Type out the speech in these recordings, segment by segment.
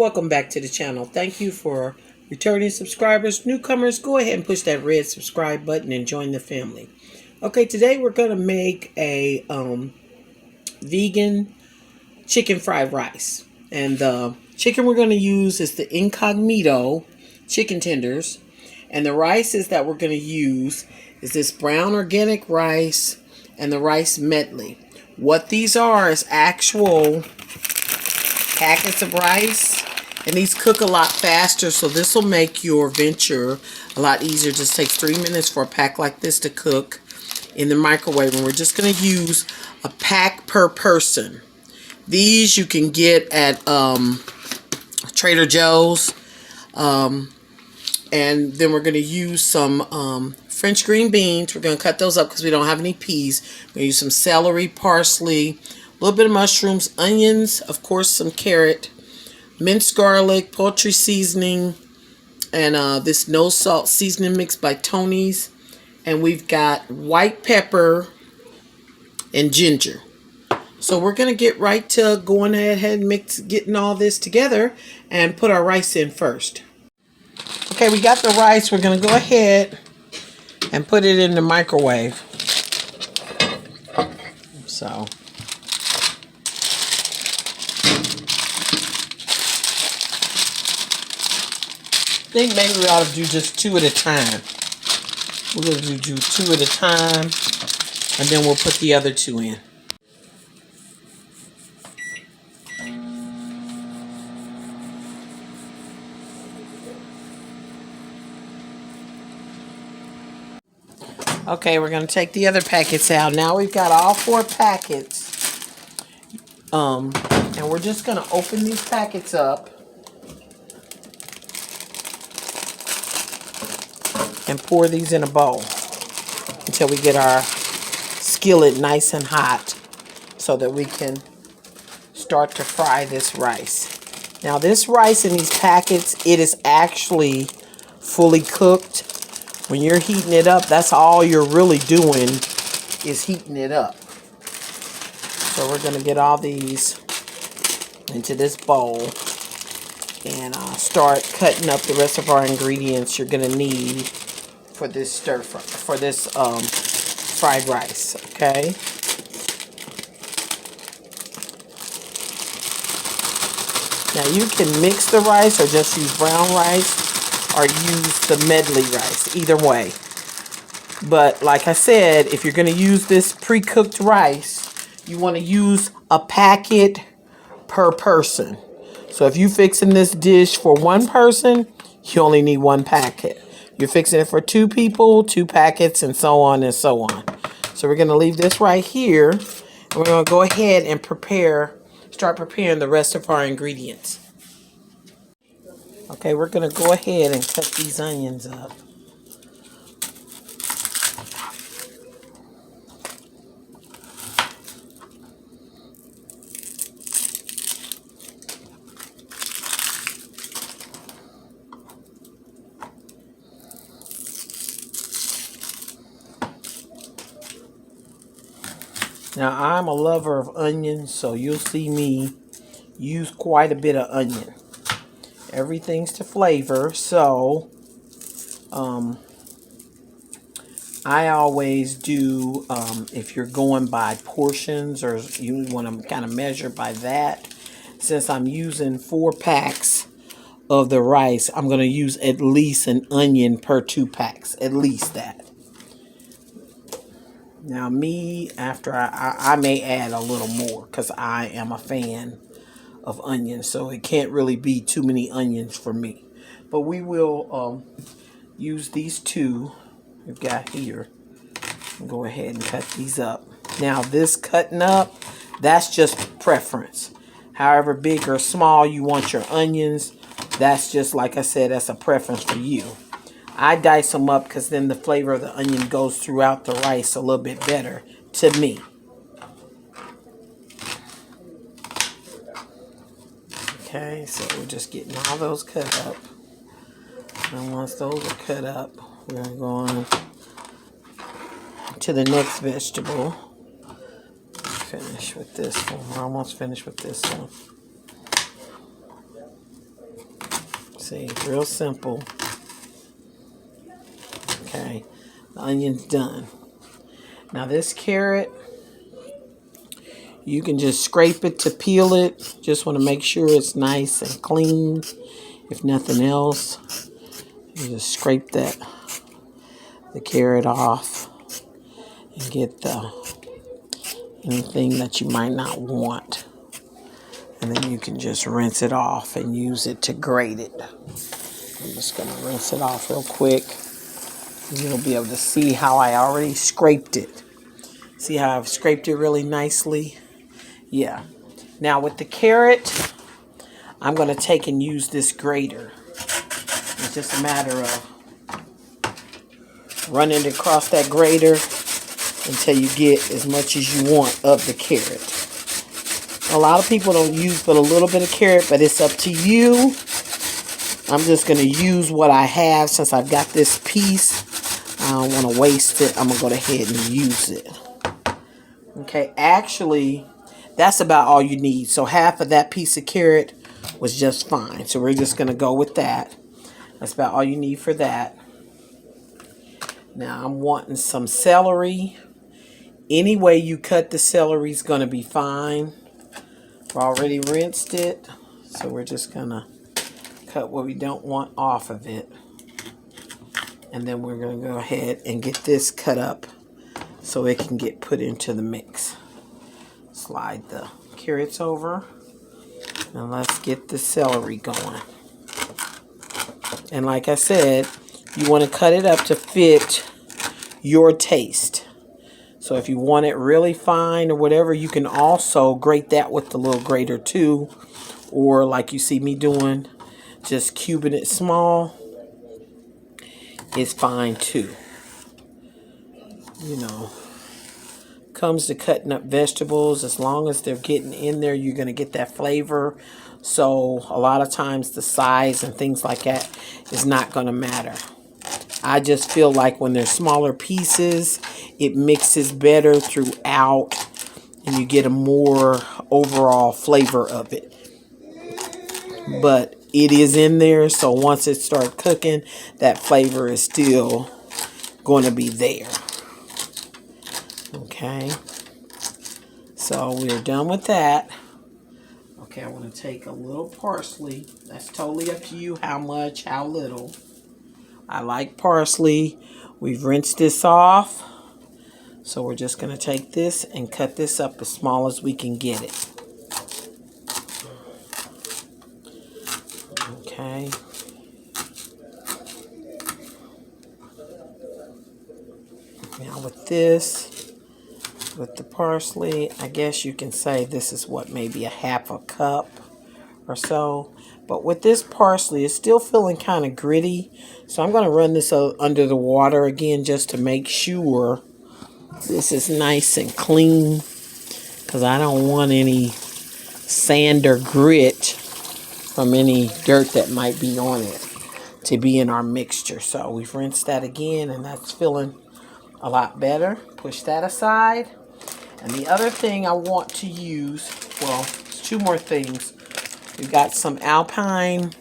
Welcome back to the channel. Thank you for returning subscribers. Newcomers, go ahead and push that red subscribe button and join the family. Okay, today we're going to make a vegan chicken fried rice. And the chicken we're going to use is the incognito chicken tenders. And the rices that we're going to use is this brown organic rice and the rice medley. What these are is actual packets of rice, and these cook a lot faster, so this will make your venture a lot easier. It just takes 3 minutes for a pack like this to cook in the microwave, and we're just going to use a pack per person. These you can get at Trader Joe's, and then we're going to use some French green beans. We're going to cut those up because we don't have any peas. We're going to use some celery, parsley, a little bit of mushrooms, onions, of course some carrot, minced garlic, poultry seasoning, and this no salt seasoning mix by Tony's. And we've got white pepper and ginger. So we're going to get right to going ahead and getting all this together and put our rice in first. Okay, we got the rice. We're going to go ahead and put it in the microwave. So I think maybe we ought to do just 2 at a time. We're going to do 2 at a time, and then we'll put the other 2 in. Okay, we're going to take the other packets out. Now we've got all 4 packets. And we're just going to open these packets up and pour these in a bowl until we get our skillet nice and hot so that we can start to fry this rice. Now this rice in these packets, it is actually fully cooked. When you're heating it up, that's all you're really doing is heating it up. So we're going to get all these into this bowl and start cutting up the rest of our ingredients you're going to need for this fried rice. Okay. Now you can mix the rice or just use brown rice or use the medley rice, either way. But like I said, if you're going to use this pre-cooked rice, you want to use a packet per person. So if you're fixing this dish for 1 person, you only need 1 packet. You're fixing it for 2 people, 2 packets, and so on and so on. So we're going to leave this right here, and we're going to go ahead and start preparing the rest of our ingredients. Okay, we're going to go ahead and cut these onions up. Now, I'm a lover of onions, so you'll see me use quite a bit of onion. Everything's to flavor, so I always do, if you're going by portions or you want to kind of measure by that, since I'm using 4 packs of the rice, I'm going to use at least an onion per 2 packs, at least that. Now me, after I may add a little more because I am a fan of onions, so it can't really be too many onions for me. But we will use these 2 we've got here. Go ahead and cut these up. Now this cutting up, that's just preference. However big or small you want your onions, that's just, like I said, that's a preference for you. I dice them up because then the flavor of the onion goes throughout the rice a little bit better to me. Okay, so we're just getting all those cut up. And once those are cut up, we're going to go on to the next vegetable. Finish with this one. We're almost finished with this one. See, real simple. Okay, the onion's done. Now this carrot, you can just scrape it to peel it. Just want to make sure it's nice and clean. If nothing else, you just scrape the carrot off and get anything that you might not want. And then you can just rinse it off and use it to grate it. I'm just going to rinse it off real quick. You'll be able to see how I already scraped it. See how I've scraped it really nicely? Yeah. Now with the carrot, I'm going to take and use this grater. It's just a matter of running it across that grater until you get as much as you want of the carrot. A lot of people don't use but a little bit of carrot, but it's up to you. I'm just going to use what I have since I've got this piece. I don't want to waste it. I'm going to go ahead and use it. Okay, actually, that's about all you need. So half of that piece of carrot was just fine. So we're just going to go with that. That's about all you need for that. Now I'm wanting some celery. Any way you cut the celery is going to be fine. I've already rinsed it. So we're just going to cut what we don't want off of it. And then we're going to go ahead and get this cut up so it can get put into the mix. Slide the carrots over. And let's get the celery going. And like I said, you want to cut it up to fit your taste. So if you want it really fine or whatever, you can also grate that with the little grater too. Or like you see me doing, just cubing it small is fine too. You know, comes to cutting up vegetables, as long as they're getting in there, you're going to get that flavor. So a lot of times the size and things like that is not going to matter. I just feel like when they're smaller pieces, it mixes better throughout and you get a more overall flavor of it. But it is in there, so once it starts cooking, that flavor is still going to be there. Okay, so we're done with that. Okay, I want to take a little parsley. That's totally up to you how much, how little. I like parsley. We've rinsed this off. So we're just going to take this and cut this up as small as we can get it. Okay. Now with this, with the parsley, I guess you can say this is what, maybe a half a cup or so. But with this parsley, it's still feeling kind of gritty. So I'm going to run this under the water again just to make sure this is nice and clean. Because I don't want any sand or grit from any dirt that might be on it to be in our mixture. So we've rinsed that again and that's feeling a lot better. Push that aside. And the other thing I want to use, well, two more things. We've got some alpine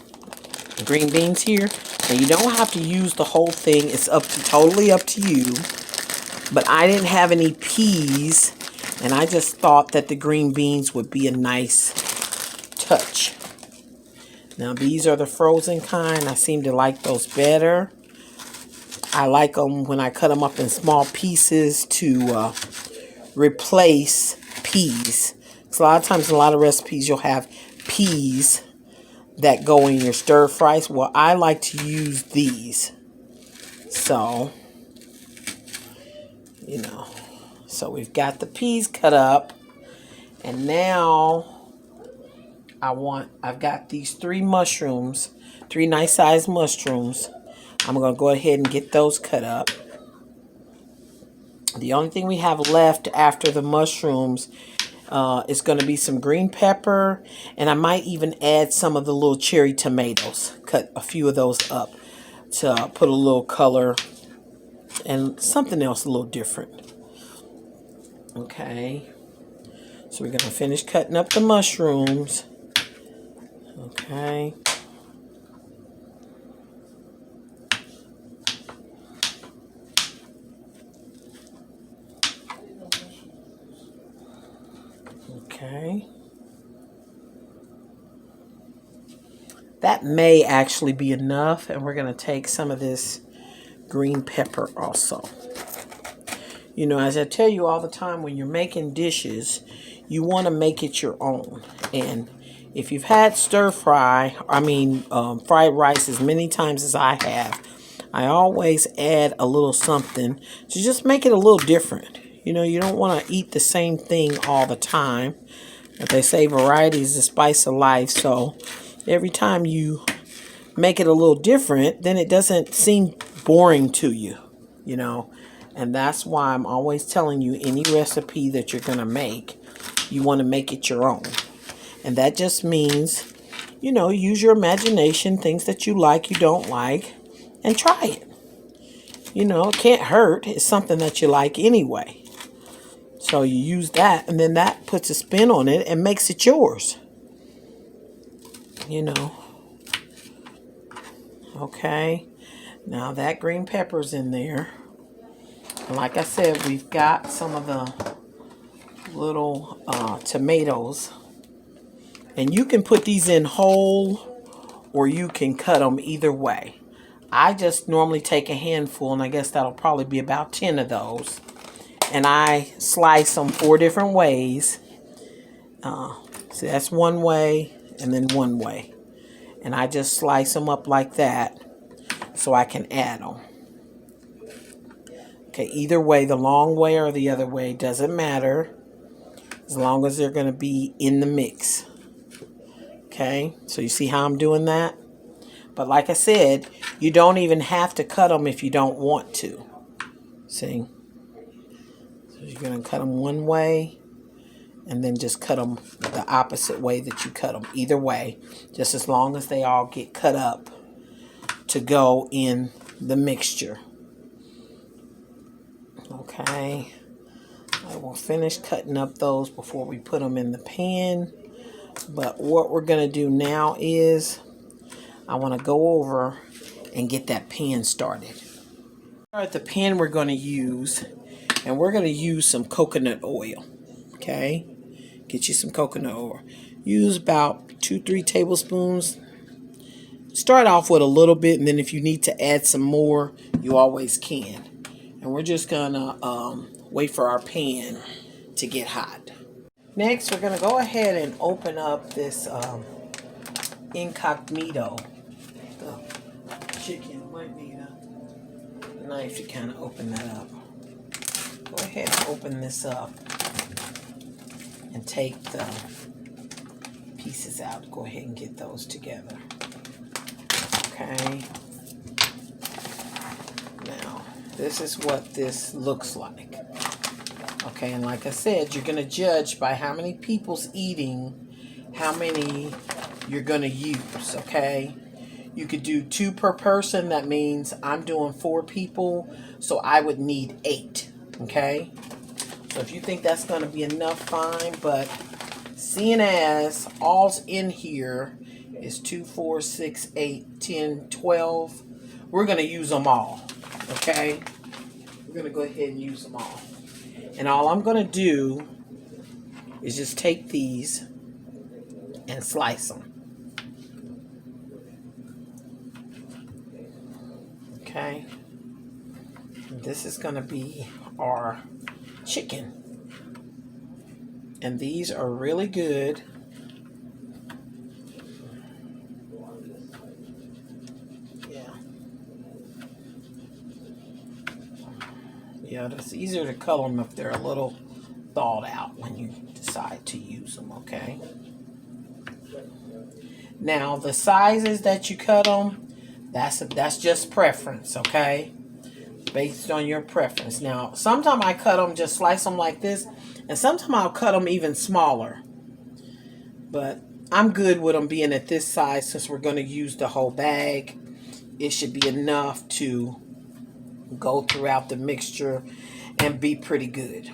green beans here. And you don't have to use the whole thing. It's totally up to you. But I didn't have any peas. And I just thought that the green beans would be a nice touch. Now these are the frozen kind. I seem to like those better. I like them when I cut them up in small pieces to replace peas. Because a lot of times in a lot of recipes you'll have peas that go in your stir fries. Well, I like to use these. So, you know. So we've got the peas cut up. And now I've got these 3 mushrooms. 3 nice sized mushrooms. I'm going to go ahead and get those cut up. The only thing we have left after the mushrooms is going to be some green pepper. And I might even add some of the little cherry tomatoes. Cut a few of those up to put a little color and something else a little different. Okay. So we're going to finish cutting up the mushrooms. Okay. Okay. That may actually be enough, and we're going to take some of this green pepper also. You know, as I tell you all the time, when you're making dishes, you want to make it your own. And if you've had fried rice as many times as I have, I always add a little something to just make it a little different. You know, you don't want to eat the same thing all the time. But they say variety is the spice of life. So every time you make it a little different, then it doesn't seem boring to you, you know. And that's why I'm always telling you, any recipe that you're going to make, you want to make it your own. And that just means, you know, use your imagination, things that you like, you don't like, and try it. You know, it can't hurt. It's something that you like anyway. So you use that, and then that puts a spin on it and makes it yours. You know. Okay. Now that green pepper's in there. And like I said, we've got some of the little tomatoes. And you can put these in whole, or you can cut them either way. I just normally take a handful, and I guess that'll probably be about 10 of those. And I slice them 4 different ways. So that's one way, and then one way. And I just slice them up like that so I can add them. Okay, either way, the long way or the other way, doesn't matter, as long as they're going to be in the mix. Okay, so you see how I'm doing that? But like I said, you don't even have to cut them if you don't want to. See? So you're going to cut them one way, and then just cut them the opposite way that you cut them. Either way, just as long as they all get cut up to go in the mixture. Okay, I will finish cutting up those before we put them in the pan. But what we're going to do now is I want to go over and get that pan started. All right, the pan we're going to use, and we're going to use some coconut oil. Okay, get you some coconut oil. Use about 2-3 tablespoons. Start off with a little bit, and then if you need to add some more, you always can. And we're just gonna wait for our pan to get hot. Next, we're gonna go ahead and open up this incognito. The chicken might need a knife to kind of open that up. Go ahead and open this up and take the pieces out. Go ahead and get those together. Okay. Now, this is what this looks like. Okay, and like I said, you're going to judge by how many people's eating, how many you're going to use, okay? You could do 2 per person. That means I'm doing 4 people, so I would need 8, okay? So if you think that's going to be enough, fine, but seeing as all's in here is 2, 4, 6, 8, 10, 12, we're going to use them all, okay? We're going to go ahead and use them all. And all I'm going to do is just take these and slice them. Okay? And this is going to be our chicken. And these are really good. Yeah, it's easier to cut them if they're a little thawed out when you decide to use them, okay? Now, the sizes that you cut them, that's just preference, okay? Based on your preference. Now, sometimes I cut them, just slice them like this, and sometimes I'll cut them even smaller. But I'm good with them being at this size since we're going to use the whole bag. It should be enough to go throughout the mixture and be pretty good.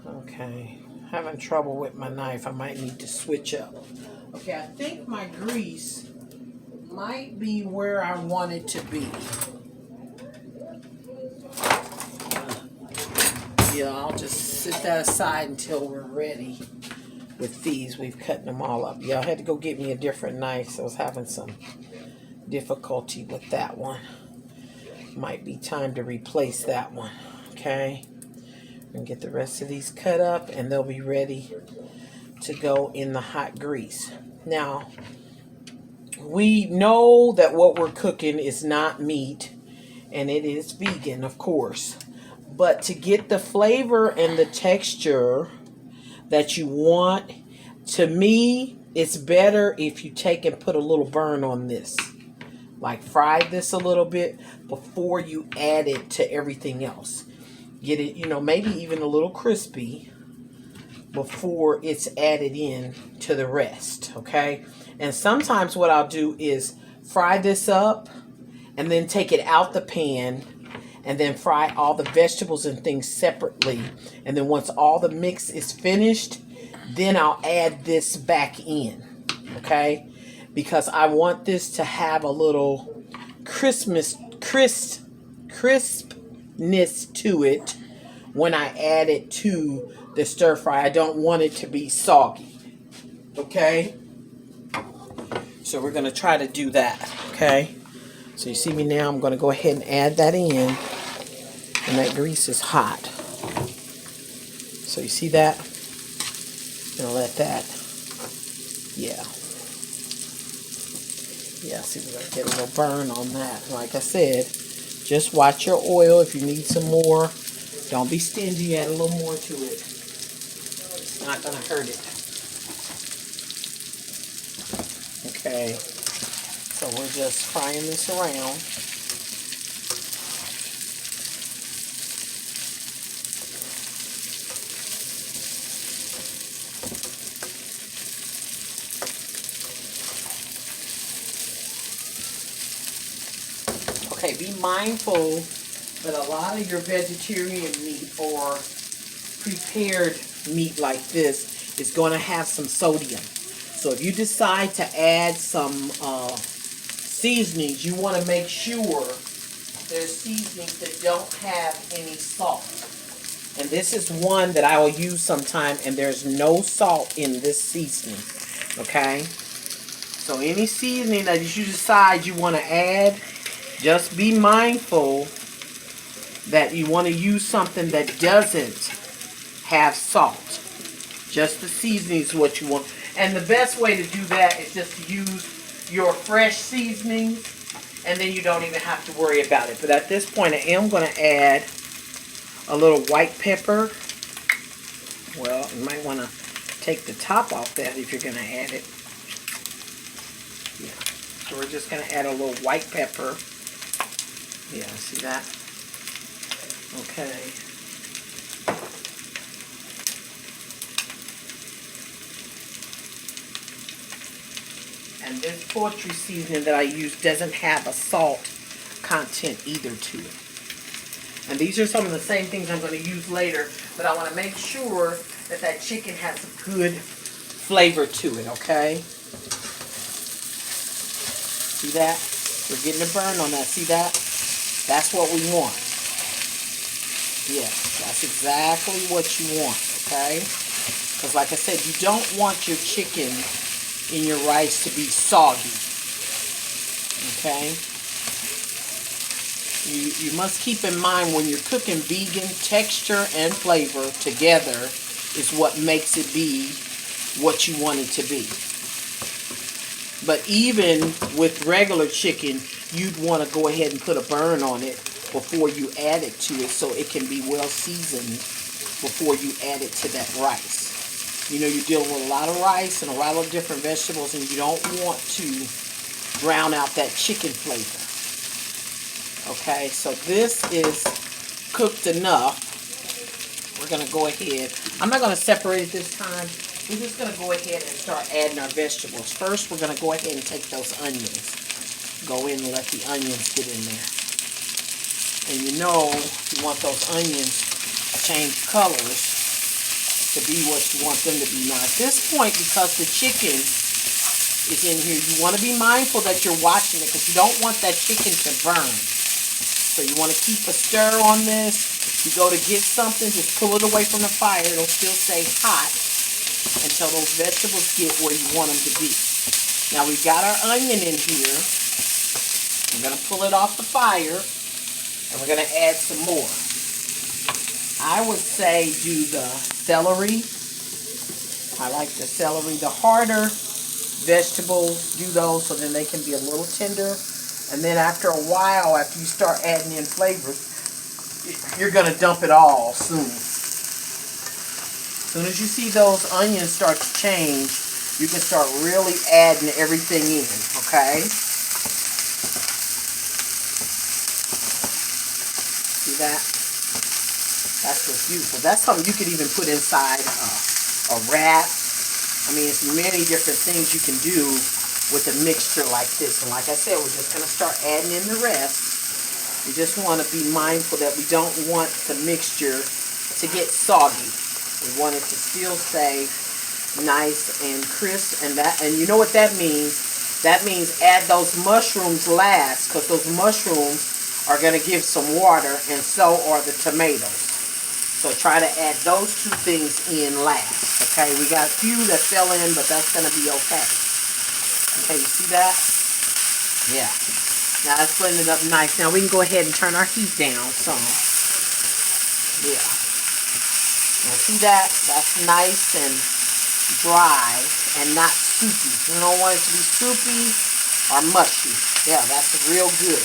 Okay, having trouble with my knife. I might need to switch up. Okay, I think my grease might be where I want it to be. Yeah, I'll just set that aside until we're ready with these. We've cut them all up. Yeah, I had to go get me a different knife. So I was having some difficulty with that one. Might be time to replace that one. Okay. And get the rest of these cut up and they'll be ready to go in the hot grease. Now, we know that what we're cooking is not meat and it is vegan, of course. But to get the flavor and the texture that you want, to me, it's better if you take and put a little burn on this. Like fry this a little bit before you add it to everything else. Get it, maybe even a little crispy before it's added in to the rest, okay? And sometimes what I'll do is fry this up and then take it out the pan and then fry all the vegetables and things separately. And then once all the mix is finished, then I'll add this back in, okay? Because I want this to have a little crispness to it when I add it to the stir fry. I don't want it to be soggy, okay? So we're going to try to do that, okay? So you see me now, I'm going to go ahead and add that in, and that grease is hot. So you see that? I'm going to let that, yeah, see, we're going to get a little burn on that. Like I said, just watch your oil. If you need some more, don't be stingy, add a little more to it. It's not going to hurt it. Okay, so we're just frying this around. Okay, be mindful that a lot of your vegetarian meat or prepared meat like this is going to have some sodium. So if you decide to add some seasonings, you want to make sure there's seasonings that don't have any salt. And this is one that I will use sometime, and there's no salt in this seasoning. Okay? So any seasoning that you decide you want to add, just be mindful that you want to use something that doesn't have salt. Just the seasoning is what you want. And the best way to do that is just to use your fresh seasonings, and then you don't even have to worry about it. But at this point, I am going to add a little white pepper. Well, you might want to take the top off that if you're going to add it. Yeah. So we're just going to add a little white pepper. Yeah, see that? Okay. And this poultry seasoning that I use doesn't have a salt content either to it. And these are some of the same things I'm going to use later, but I want to make sure that that chicken has a good flavor to it, okay? See that? We're getting a burn on that. See that? That's what we want. Yes, that's exactly what you want, okay? Because like I said, you don't want your chicken in your rice to be soggy, okay? You must keep in mind when you're cooking vegan, texture and flavor together is what makes it be what you want it to be. But even with regular chicken, you'd want to go ahead and put a burn on it before you add it to it so it can be well seasoned before you add it to that rice. You know, you're dealing with a lot of rice and a lot of different vegetables, and you don't want to drown out that chicken flavor. Okay, so this is cooked enough. We're going to go ahead. I'm not going to separate it this time. We're just going to go ahead and start adding our vegetables. First, we're going to go ahead and take those onions. Go in and let the onions get in there. And you know, you want those onions to change colors to be what you want them to be. Now, at this point, because the chicken is in here, you want to be mindful that you're watching it because you don't want that chicken to burn. So you want to keep a stir on this You go to get something, just pull it away from the fire. It'll still stay hot until those vegetables get where you want them to be. Now we've got our onion in here. I'm going to pull it off the fire, and we're going to add some more. I would say do the celery. I like the celery. The harder vegetables, do those so then they can be a little tender. And then after a while, after you start adding in flavors, you're going to dump it all soon. As soon as you see those onions start to change, you can start really adding everything in, okay? See that? That's just beautiful. That's something you could even put inside a wrap. I mean, it's many different things you can do with a mixture like this. And like I said, we're just going to start adding in the rest. We just want to be mindful that we don't want the mixture to get soggy. We want it to still stay nice and crisp. And you know what that means? That means add those mushrooms last, because those mushrooms are going to give some water, and so are the tomatoes. So try to add those two things in last. Okay, we got a few that fell in, but that's going to be okay. Okay, you see that? Yeah. Now let's blend it up nice. Now we can go ahead and turn our heat down some. Yeah. Now see that? That's nice and dry and not soupy. You don't want it to be soupy or mushy. Yeah, that's real good.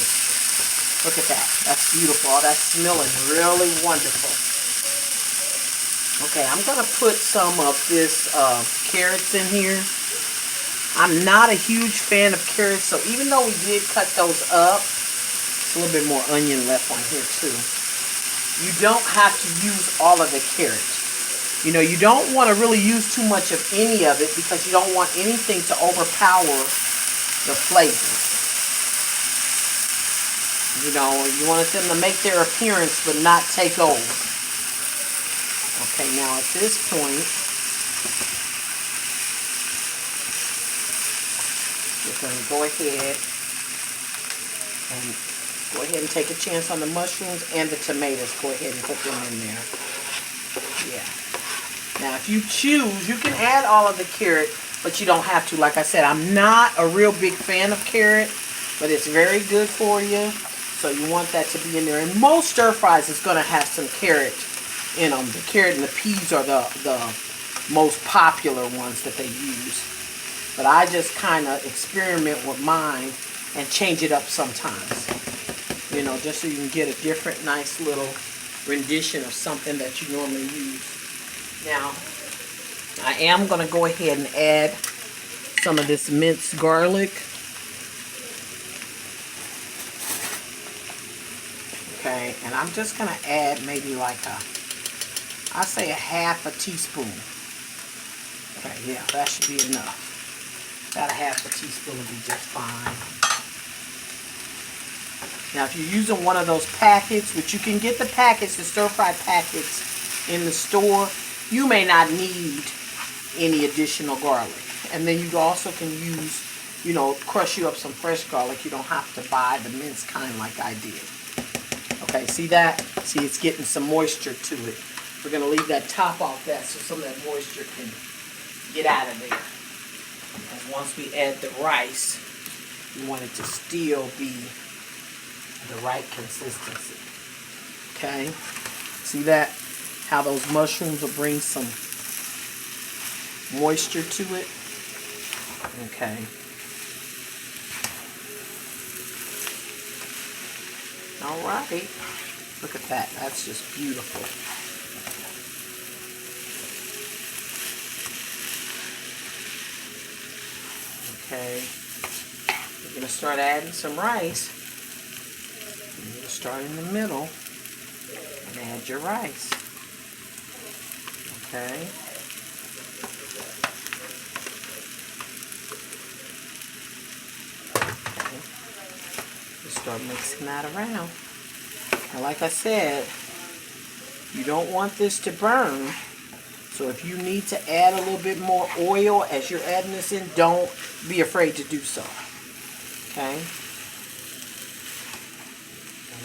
Look at that. That's beautiful. Oh, that's smelling really wonderful. Okay, I'm going to put some of this carrots in here. I'm not a huge fan of carrots, so even though we did cut those up, there's a little bit more onion left on here too. You don't have to use all of the carrot. You know, you don't want to really use too much of any of it because you don't want anything to overpower the flavor. You know, you want them to make their appearance but not take over. Okay, now at this point, we're going to go ahead and take a chance on the mushrooms and the tomatoes. Go ahead and put them in there. Yeah. Now, if you choose, you can add all of the carrot, but you don't have to. Like I said, I'm not a real big fan of carrot, but it's very good for you. So you want that to be in there. And most stir fries is going to have some carrot in them. The carrot and the peas are the most popular ones that they use. But I just kind of experiment with mine and change it up sometimes. You know, just so you can get a different nice little rendition of something that you normally use. Now, I am going to go ahead and add some of this minced garlic. Okay, and I'm just going to add maybe like I say a half a teaspoon. Okay, yeah, that should be enough. About a half a teaspoon will be just fine. Now, if you're using one of those packets, which you can get the packets, the stir-fry packets in the store, you may not need any additional garlic. And then you also can use, you know, crush you up some fresh garlic. You don't have to buy the minced kind like I did. Okay, see that? See, it's getting some moisture to it. We're going to leave that top off that so some of that moisture can get out of there. And once we add the rice, we want it to still be the right consistency. Okay? See that? How those mushrooms will bring some moisture to it. Okay. Alright. Look at that. That's just beautiful. Okay. We're going to start adding some rice. You're going to start in the middle and add your rice. Okay. Just start mixing that around. And like I said, you don't want this to burn. So if you need to add a little bit more oil as you're adding this in, don't be afraid to do so. Okay?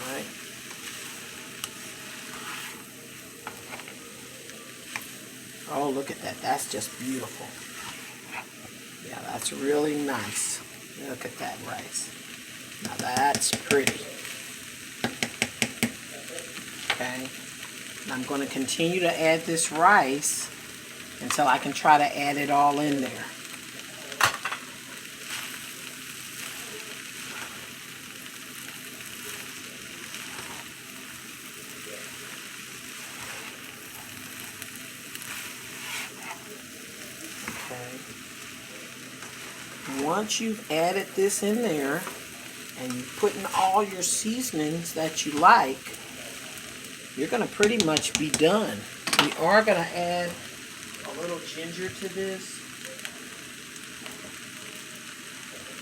Alright. Oh, look at that. That's just beautiful. Yeah, that's really nice. Look at that rice. Now that's pretty. Okay. And I'm going to continue to add this rice until I can try to add it all in there. Okay. Once you've added this in there and you put in all your seasonings that you like, you're going to pretty much be done. We are going to add a little ginger to this.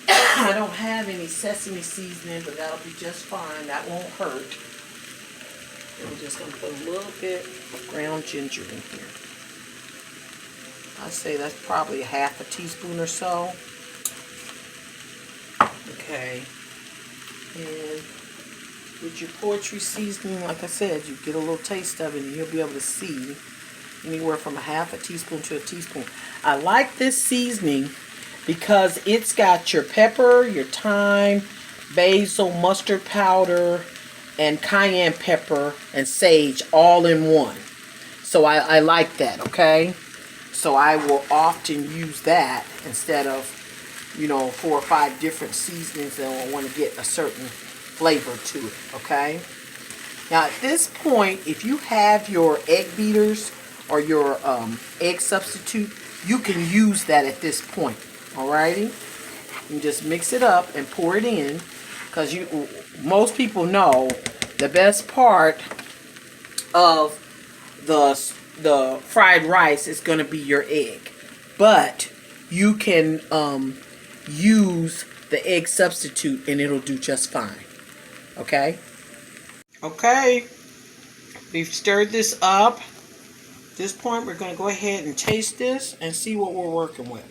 I don't have any sesame seasoning, but that'll be just fine. That won't hurt. I'm just going to put a little bit of ground ginger in here. I'd say that's probably a half a teaspoon or so. Okay. And with your poultry seasoning, like I said, you get a little taste of it and you'll be able to see anywhere from a half a teaspoon to a teaspoon. I like this seasoning because it's got your pepper, your thyme, basil, mustard powder, and cayenne pepper and sage all in one. So I like that, okay? So I will often use that instead of, 4 or 5 different seasonings that I want to get a certain flavor to it, okay? Now at this point, if you have your egg beaters or your egg substitute, you can use that at this point, alrighty? You just mix it up and pour it in, because most people know the best part of the fried rice is going to be your egg, but you can use the egg substitute and it'll do just fine. Okay? Okay. We've stirred this up. At this point, we're going to go ahead and taste this and see what we're working with.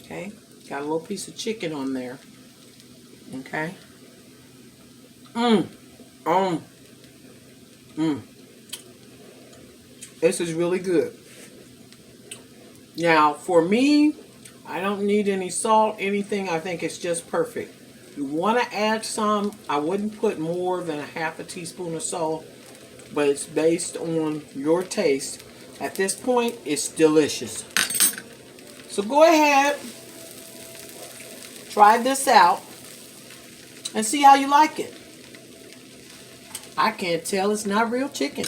Okay? Got a little piece of chicken on there. Okay? This is really good. Now, for me, I don't need any salt, anything. I think it's just perfect. You want to add some. I wouldn't put more than a half a teaspoon of salt, but it's based on your taste. At this point, it's delicious. So go ahead, try this out, and see how you like it. I can't tell it's not real chicken.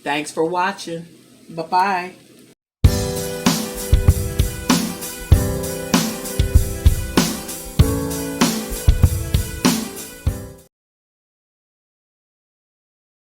Thanks for watching. Bye-bye.